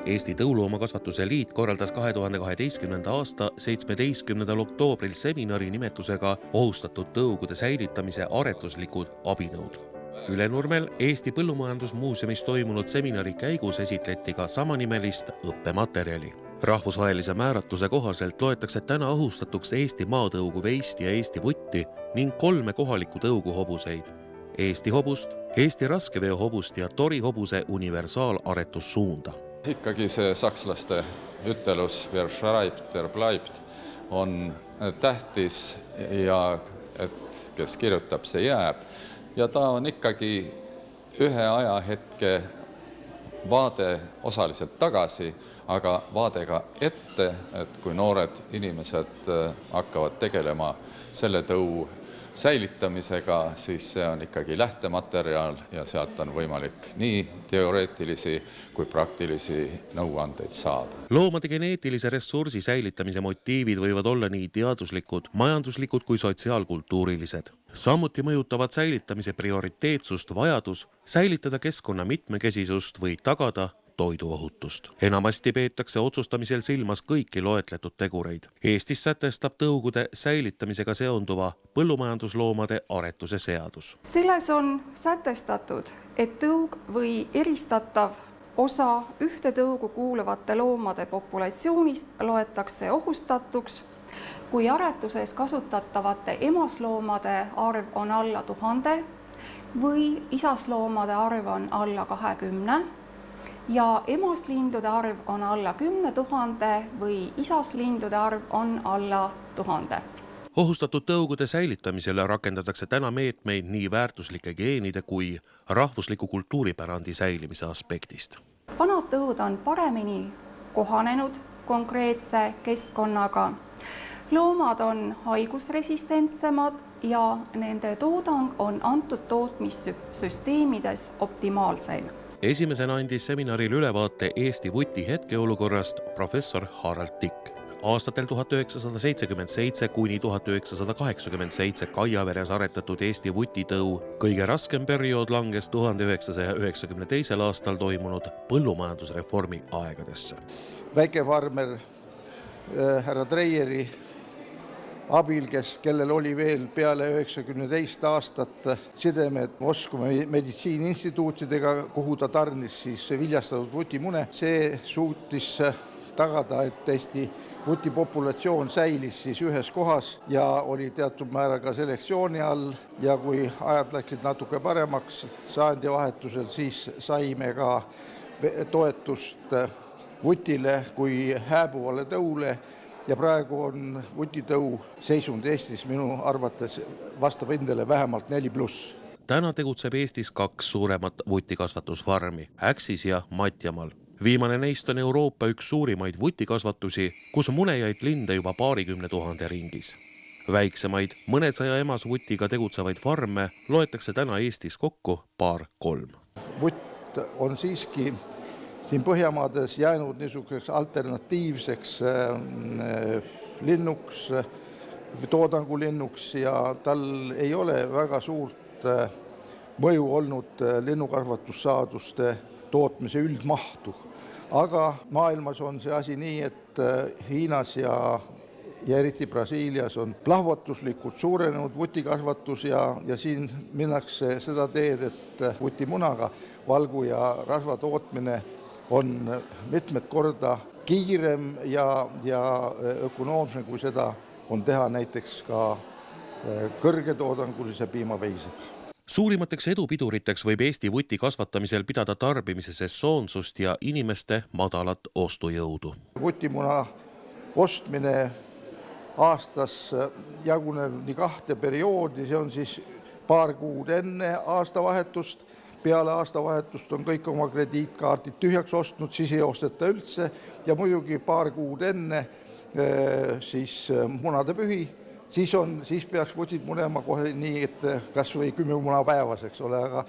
Eesti Tõuloomakasvatuse Liit korraldas 2012. aasta 17. oktoobril seminari nimetusega Ohustatud tõugude säilitamise aretuslikud abinõud. Ülenurmel Eesti Põllumajandusmuuseumis toimunud seminari käigus esitleti ka samanimelist õppematerjali. Rahvusvahelise määratluse kohaselt loetakse täna ohustatuks Eesti maatõugu veist ja Eesti vutti ning 3 kohalikku tõuguhobuseid: Eesti hobust, Eesti raskeveohobust ja Tori hobuse universaalaretussuunda. Ikkagi see sakslaste ütelus "Wer schreibt, der bleibt" on tähtis ja et kes kirjutab, see jääb. Ja ta on ikkagi ühe ajahetke vaade osaliselt tagasi, aga vaade ka ette, et kui noored inimesed hakkavad tegelema selle tõu säilitamisega, siis see on ikkagi lähtematerjal ja sealt on võimalik nii teoreetilisi kui praktilisi nõuandeid saada. Loomade geneetilise ressursi säilitamise motiivid võivad olla nii teaduslikud, majanduslikud kui sotsiaalkultuurilised. Samuti mõjutavad säilitamise prioriteetsust vajadus säilitada keskkonna mitmekesisust või tagada toiduohutust. Enamasti peetakse otsustamisel silmas kõiki loetletud tegureid. Eestis sätestab tõugude säilitamisega seonduva põllumajandusloomade aretuse seadus. Selles on sätestatud, et tõug või eristatav osa ühte tõugu kuuluvate loomade populatsioonist loetakse ohustatuks, kui aretuses kasutatavate emasloomade arv on alla 1000 või isasloomade arv on alla 20 ja emaslindude arv on alla 10 000 või isaslindude arv on alla 1000. Ohustatud tõugude säilitamisele rakendatakse täna meetmeid nii väärtuslike geenide kui rahvusliku kultuuripärandi säilimise aspektist. Vanad tõud on paremini kohanenud konkreetse keskkonnaga. Loomad on haigusresistentsemad ja nende toodang on antud tootmissüsteemides optimaalsem. Esimesena andis seminaril ülevaate Eesti vuti hetkeolukorrast professor Harald Tikk. Aastatel 1977 kuni 1987 Kaiaveres aretatud Eesti vutitõu kõige raskem periood langes 1992. aastal toimunud põllumajandusreformi aegadesse. Väikefarmer härra Treieri abil, kellel oli veel peale 92 aastat sidemed Moskva meditsiiniinstituutidega, kuhu ta tarnis siis viljastatud vutimune. See suutis tagada, et Eesti vutipopulatsioon säilis siis ühes kohas ja oli teatud määral ka selektsiooni all. Ja kui ajad läksid natuke paremaks sajandivahetusel, siis saime ka toetust vutile kui hääbuvale tõule. Ja praegu on vutitõu seisund Eestis minu arvates vastab endale vähemalt 4+. Täna tegutseb Eestis 2 suuremat vutikasvatusfarmi, Äksis ja Matjamaal. Viimane neist on Euroopa üks suurimaid vutikasvatusi, kus munejaid linde juba 20 000 ringis. Väiksemaid, mõnesaja emasvutiga tegutsevaid farme loetakse täna Eestis kokku 2-3. Vutt on siiski siin Põhjamaades jäänud niisuguseks alternatiivseks linnuks, toodangulinnuks ja tal ei ole väga suurt mõju olnud linnukasvatussaaduste tootmise üldmahtu. Aga maailmas on see asi nii, et Hiinas ja eriti Brasiilias on plahvatuslikult suurenenud vutikasvatus ja siin minnakse seda teed, et vutimunaga valgu ja rasva tootmine on mitmed korda kiirem ja ökonoomsem, kui seda on teha näiteks ka kõrgetoodangulise piimaveisega. Suurimateks edupiduriteks võib Eesti vuti kasvatamisel pidada tarbimise sesoonsust ja inimeste madalat ostujõudu. Vutimuna ostmine aastas jaguneb nii 2 perioodi, see on siis paar kuud enne aastavahetust. Peale aastavahetust on kõik oma krediitkaardid tühjaks ostnud, siis ei osteta üldse ja muidugi paar kuud enne siis munadepühi, siis peaks vutid munema kohe nii, et kas või 10 muna päevas, eks ole, aga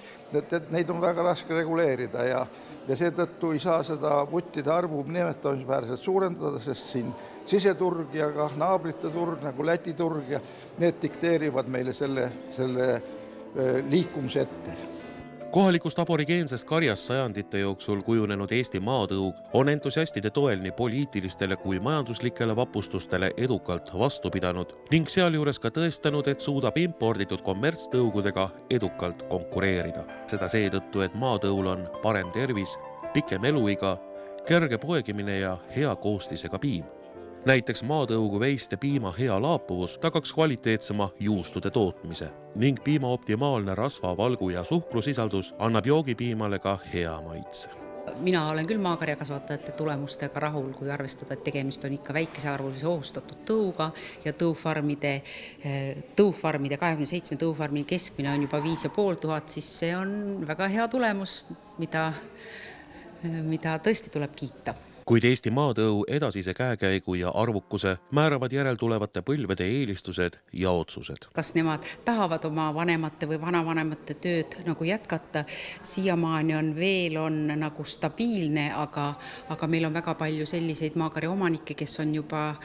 neid on väga raske reguleerida ja seetõttu ei saa seda vuttide arvu nimetamisväärselt suurendada, sest siin siseturg ja ka naabrite turg nagu Läti turg ja need dikteerivad meile selle liikumise ette. Kohalikust aborigeensest karjast sajandite jooksul kujunenud Eesti maatõug on entusiastide toel nii poliitilistele kui majanduslikele vapustustele edukalt vastu pidanud ning sealjuures ka tõestanud, et suudab imporditud kommertstõugudega edukalt konkureerida. Seda seetõttu, et maatõul on parem tervis, pikem eluiga, kerge poegimine ja hea koostisega piim. Näiteks maatõugu veiste piima hea laapuvus tagaks kvaliteetsema juustude tootmise ning piima optimaalne rasva, valgu ja suhkrusisaldus annab joogipiimale ka hea maitse. Mina olen küll maakarjakasvatajate tulemustega rahul, kui arvestada, et tegemist on ikka väikesearvulise ohustatud tõuga ja tõufarmide 27 tõufarmi keskmine on juba 5500, siis see on väga hea tulemus, mida tõesti tuleb kiita. Kuid Eesti maatõu edasise käekäigu ja arvukuse määravad järeltulevate põlvede eelistused ja otsused. Kas nemad tahavad oma vanemate või vanavanemate tööd nagu jätkata? Siiamaani on nagu stabiilne, aga meil on väga palju selliseid maakarja omanikke, kes on juba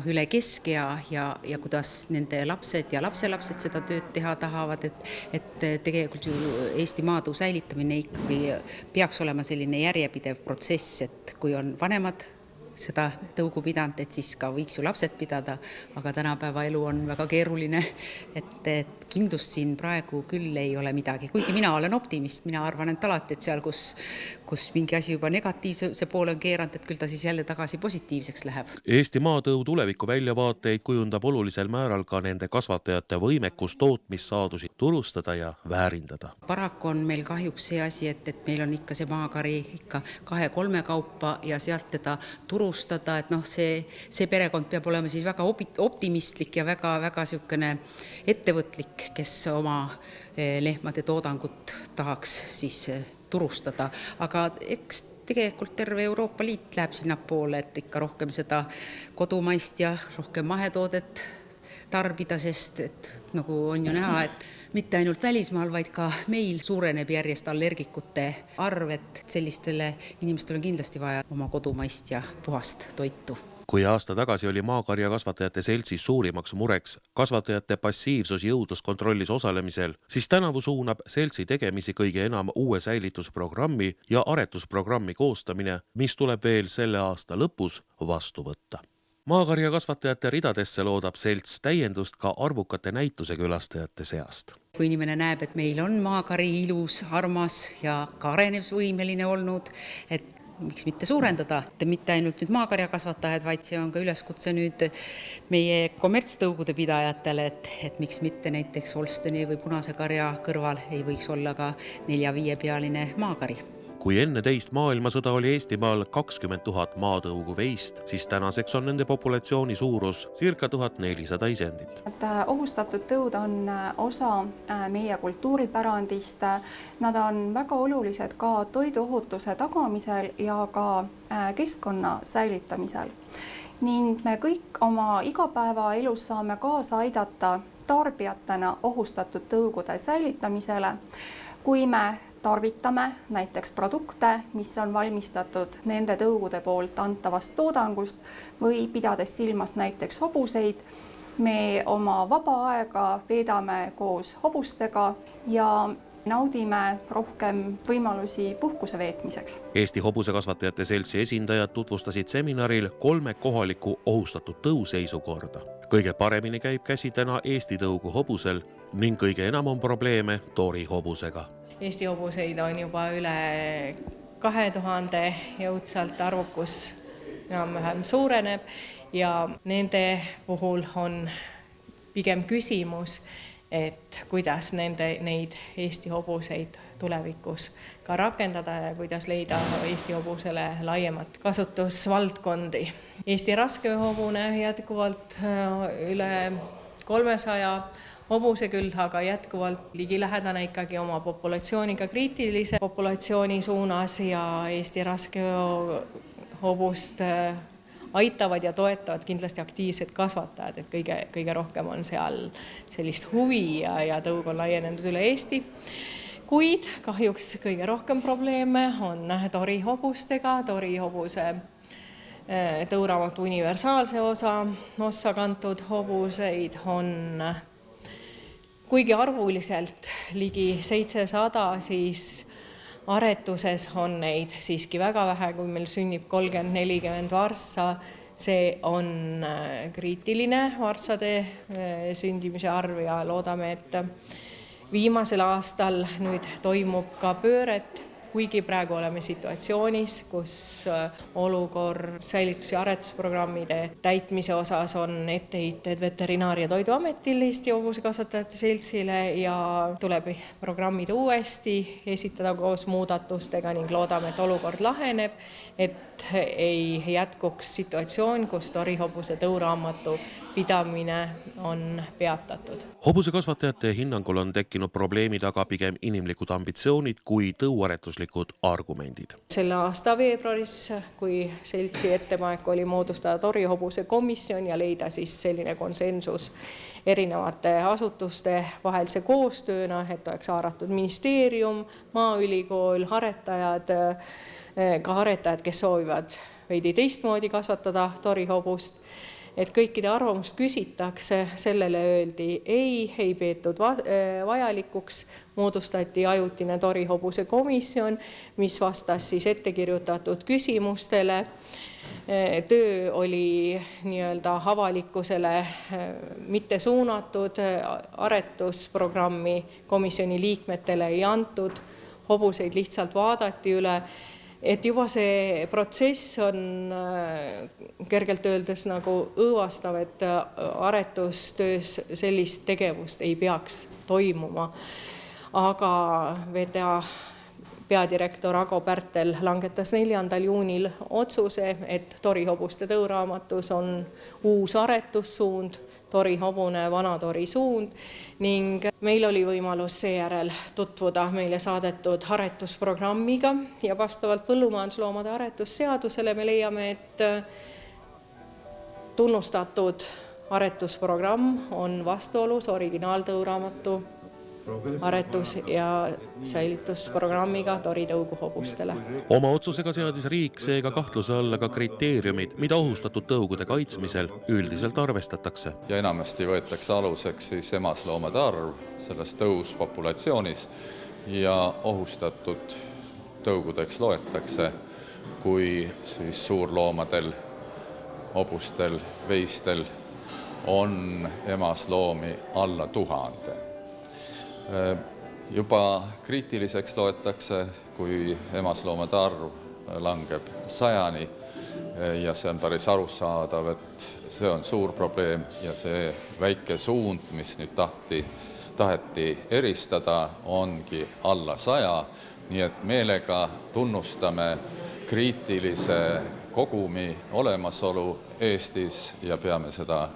üle keskea ja kuidas nende lapsed ja lapselapsed seda tööd teha tahavad, et tegelikult ju Eesti maatõu säilitamine ikkagi peaks olema selline järjepidev protsess, et kui on vanemad seda tõugu pidanud, et siis ka võiks ju lapsed pidada, aga tänapäeva elu on väga keeruline, et kindlust siin praegu küll ei ole midagi. Kuigi mina olen optimist, mina arvan, et alati, et seal, kus mingi asi juba negatiivse poole on keeranud, et küll ta siis jälle tagasi positiivseks läheb. Eesti maatõu tuleviku väljavaateid kujundab olulisel määral ka nende kasvatajate võimekus tootmissaadusi turustada ja väärindada. Paraku on meil kahjuks see asi, et meil on ikka see maakari ikka 2-3 kaupa ja sealt teda turustada, et see perekond peab olema siis väga optimistlik ja väga sihukene ettevõtlik, kes oma lehmade toodangut tahaks siis turustada. Aga eks tegelikult terve Euroopa Liit läheb sinna poole, et ikka rohkem seda kodumaist ja rohkem mahetoodet tarbida, sest et nagu on ju näha, et mitte ainult välismaal, vaid ka meil suureneb järjest allergikute arv, et sellistele inimestele on kindlasti vaja oma kodumaist ja puhast toitu. Kui aasta tagasi oli maakarjakasvatajate seltsis suurimaks mureks kasvatajate passiivsus jõudluskontrollis osalemisel, siis tänavu suunab seltsi tegemisi kõige enam uue säilitusprogrammi ja aretusprogrammi koostamine, mis tuleb veel selle aasta lõpus vastu võtta. Maakarjakasvatajate ridadesse loodab selts täiendust ka arvukate näituse külastajate seast. Kui inimene näeb, et meil on maakari ilus, armas ja ka arenemisvõimeline olnud, et miks mitte suurendada, mitte ainult nüüd maakarjakasvatajad, vaid see on ka üleskutse nüüd meie kommertstõugude pidajatele, et miks mitte näiteks Holsteni või punase karja kõrval ei võiks olla ka 4-5 pealine maakari. Kui enne teist maailmasõda oli Eestimaal 20 000 maatõugu veist, siis tänaseks on nende populatsiooni suurus circa 1400 isendit. Ohustatud tõud on osa meie kultuuripärandist. Nad on väga olulised ka toiduohutuse tagamisel ja ka keskkonna säilitamisel. Ning me kõik oma igapäevaelus saame kaasa aidata tarbijatena ohustatud tõugude säilitamisele, kui me tarvitame näiteks produkte, mis on valmistatud nende tõugude poolt antavast toodangust või pidades silmas näiteks hobuseid. Me oma vaba aega veedame koos hobustega ja naudime rohkem võimalusi puhkuse veetmiseks. Eesti hobusekasvatajate seltsi esindajad tutvustasid seminaril 3 kohaliku ohustatud tõu seisukorda. Kõige paremini käib käsi täna Eesti tõugu hobusel ning kõige enam on probleeme tori hobusega. Eesti hobuseid on juba üle 2000 jõudsalt, arvukus enam-vähem suureneb ja nende puhul on pigem küsimus, et kuidas neid Eesti hobuseid tulevikus ka rakendada ja kuidas leida Eesti hobusele laiemat kasutusvaldkondi. Eesti raskeveehobune jätkuvalt üle 300 hobuse küll, aga jätkuvalt ligilähedane ikkagi oma populatsiooniga kriitilise populatsiooni suunas ja Eesti raskehobust aitavad ja toetavad kindlasti aktiivsed kasvatajad, et kõige rohkem on seal sellist huvi ja tõug on laienenud üle Eesti. Kuid kahjuks kõige rohkem probleeme on torihobustega, torihobuse tõuramatu universaalse ossa kantud hobuseid on Kuigi arvuliselt ligi 700, siis aretuses on neid siiski väga vähe, kui meil sünnib 30-40 varssa. See on kriitiline varssade sündimise arv ja loodame, et viimasel aastal nüüd toimub ka pööret, kuigi praegu oleme situatsioonis, kus olukord säilitus- ja aretusprogrammide täitmise osas on etteheited Veterinaar- ja Toiduametil Eesti Hobusekasvatajate Seltsile ja tuleb programmid uuesti esitada koos muudatustega ning loodame, et olukord laheneb, et ei jätkuks situatsioon, kus torihobuse tõuraamatu pidamine on peatatud. Hobusekasvatajate hinnangul on tekkinud probleemi taga pigem inimlikud ambitsioonid kui tõuaretuslikud argumendid. Selle aasta veebruaris, kui seltsi ettepanek oli moodustada torihobuse komisjon ja leida siis selline konsensus erinevate asutuste vahelise koostööna, et oleks haaratud ministeerium, Maaülikool, aretajad, ka aretajad, kes soovivad veidi teistmoodi kasvatada torihobust, et kõikide arvamust küsitakse, sellele öeldi ei peetud vajalikuks, moodustati ajutine torihobuse komisjon, mis vastas siis ettekirjutatud küsimustele. Töö oli nii-öelda avalikkusele mitte suunatud, aretusprogrammi komisjoni liikmetele ei antud, hobuseid lihtsalt vaadati üle. Et juba see protsess on kergelt öeldes nagu õõvastav, et aretustöös sellist tegevust ei peaks toimuma. Aga VTA peadirektor Ago Pärtel langetas 4. juunil otsuse, et torihobuste tõuraamatus on uus aretussuund, torihobune vanatori suund ning meil oli võimalus seejärel tutvuda meile saadetud aretusprogrammiga ja vastavalt põllumajandusloomade aretusseadusele me leiame, et tunnustatud aretusprogramm on vastuolus originaaldõuraamatu aretus- ja säilitusprogrammiga toritõugu hobustele. Oma otsusega seadis riik seega kahtluse alla ka kriteeriumid, mida ohustatud tõugude kaitsmisel üldiselt arvestatakse. Ja enamasti võetakse aluseks siis emasloomade arv selles tõuspopulatsioonis ja ohustatud tõugudeks loetakse, kui siis suurloomadel, hobustel, veistel on emasloomi alla 1000. Juba kriitiliseks loetakse, kui emasloomade arv langeb 100-ni ja see on päris arusaadav, et see on suur probleem ja see väike suund, mis nüüd taheti eristada, ongi alla 100, nii et meelega tunnustame kriitilise kogumi olemasolu Eestis ja peame seda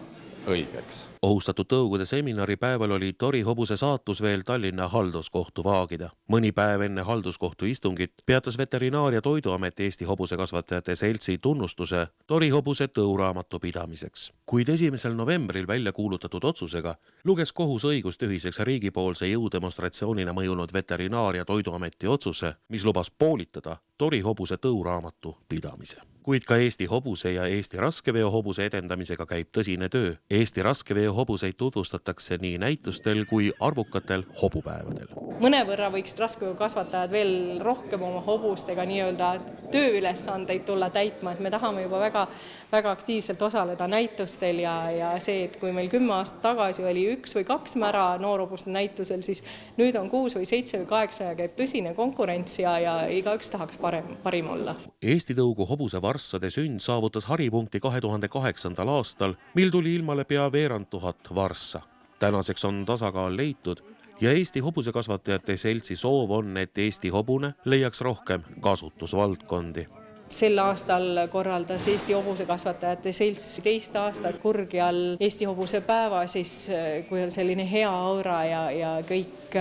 õigeks. Ohustatud tõugude seminari päeval oli torihobuse saatus veel Tallinna halduskohtu vaagida. Mõni päev enne halduskohtu istungit peatas Veterinaar- ja Toiduamet Eesti Hobusekasvatajate Seltsi tunnustuse torihobuse tõuraamatu pidamiseks. Kuid 1. novembril välja kuulutatud otsusega luges kohus õigustühiseks riigipoolse jõudemonstratsioonina mõjunud Veterinaar- ja Toiduameti otsuse, mis lubas poolitada torihobuse tõuraamatu pidamise. Kuid ka Eesti hobuse ja Eesti raskeveohobuse edendamisega käib tõsine töö. Eesti raskeveohobuseid tutvustatakse nii näitustel kui arvukatel hobupäevadel. Mõnevõrra võiksid raskeveokasvatajad veel rohkem oma hobustega nii-öelda tööülesandeid tulla täitma, et me tahame juba väga aktiivselt osaleda näitustel ja see, et kui meil 10 aastat tagasi oli 1 või 2 mära noorhobuste näitusel, siis nüüd on 6 või 7 või 8 ja käib tõsine konkurents ja igaüks tahaks parim olla. Eesti tõugu hobuse varssade sünd saavutas haripunkti 2008. aastal, mil tuli ilmale pea 100 varssa. Tänaseks on tasakaal leitud ja Eesti Hobusekasvatajate Seltsi soov on, et Eesti hobune leiaks rohkem kasutusvaldkondi. Sel aastal korraldas Eesti Hobusekasvatajate Selts 2 aastat kurgi all Eesti hobuse päeva, siis kui on selline hea aura ja kõik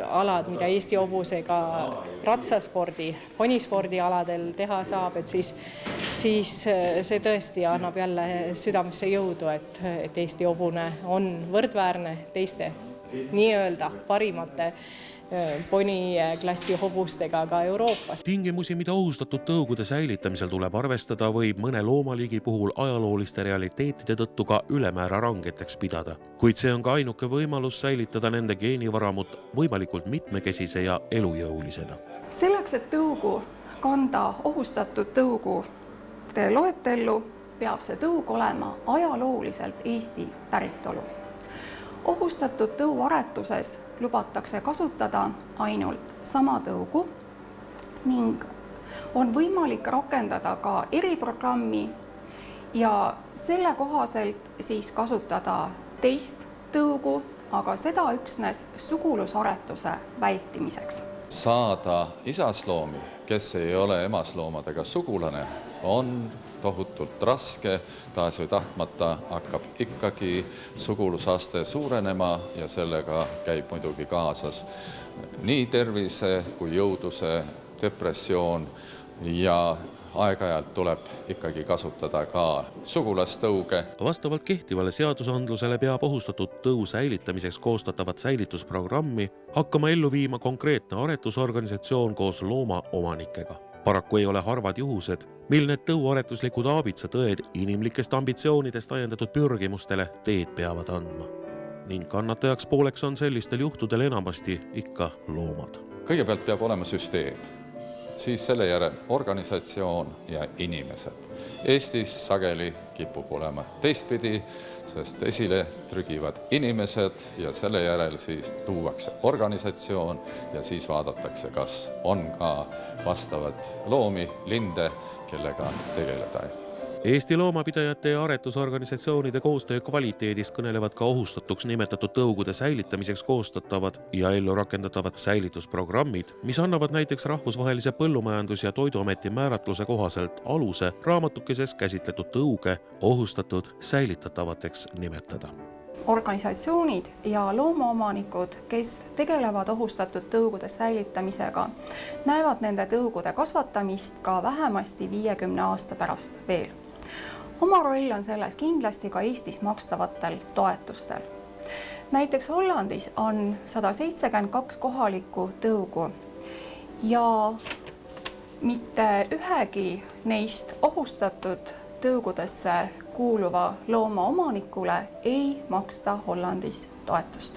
alad, mida Eesti hobusega ratsaspordi, ponispordi aladel teha saab, et siis see tõesti annab jälle südamesse jõudu, et Eesti hobune on võrdväärne teiste nii-öelda parimate poniklassi hobustega ka Euroopas. Tingimusi, mida ohustatud tõugude säilitamisel tuleb arvestada, võib mõne loomaliigi puhul ajalooliste realiteetide tõttu ka ülemäära rangeteks pidada. Kuid see on ka ainuke võimalus säilitada nende geenivaramut võimalikult mitmekesise ja elujõulisena. Selleks, et tõugu kanda ohustatud tõugude loetellu, peab see tõug olema ajalooliselt Eesti päritolu. Ohustatud tõuaretuses lubatakse kasutada ainult sama tõugu ning on võimalik rakendada ka eriprogrammi ja selle kohaselt siis kasutada teist tõugu, aga seda üksnes sugulusaretuse vältimiseks. Saada isasloomi, kes ei ole emasloomadega sugulane, on tohutult raske, taas või tahtmata hakkab ikkagi sugulusaste suurenema ja sellega käib muidugi kaasas nii tervise kui jõuduse depressioon ja aeg-ajalt tuleb ikkagi kasutada ka sugulastõuge. Vastavalt kehtivale seadusandlusele peab ohustatud tõu säilitamiseks koostatavat säilitusprogrammi hakkama ellu viima konkreetne aretusorganisatsioon koos loomaomanikega. Paraku ei ole harvad juhused, mil need tõuaretuslikud aabitsatõed inimlikest ambitsioonidest ajendatud pürgimustele teed peavad andma. Ning kannatajaks pooleks on sellistel juhtudel enamasti ikka loomad. Kõigepealt peab olema süsteem, siis selle järel organisatsioon ja inimesed. Eestis sageli kipub olema teistpidi, sest esile trügivad inimesed ja selle järel siis tuuakse organisatsioon ja siis vaadatakse, kas on ka vastavad loomi, linde, kellega tegeleda. Eesti loomapidajate ja aretusorganisatsioonide koostöö kvaliteedist kõnelevad ka ohustatuks nimetatud tõugude säilitamiseks koostatavad ja ellu rakendatavad säilitusprogrammid, mis annavad näiteks Rahvusvahelise Põllumajandus- ja Toiduameti määratluse kohaselt aluse raamatukeses käsitletud tõuge ohustatud säilitatavateks nimetada. Organisatsioonid ja loomaomanikud, kes tegelevad ohustatud tõugude säilitamisega, näevad nende tõugude kasvatamist ka vähemasti 50 aasta pärast veel. Oma roll on selles kindlasti ka Eestis makstavatel toetustel. Näiteks Hollandis on 172 kohalikku tõugu ja mitte ühegi neist ohustatud tõugudesse kuuluva looma omanikule ei maksta Hollandis toetust.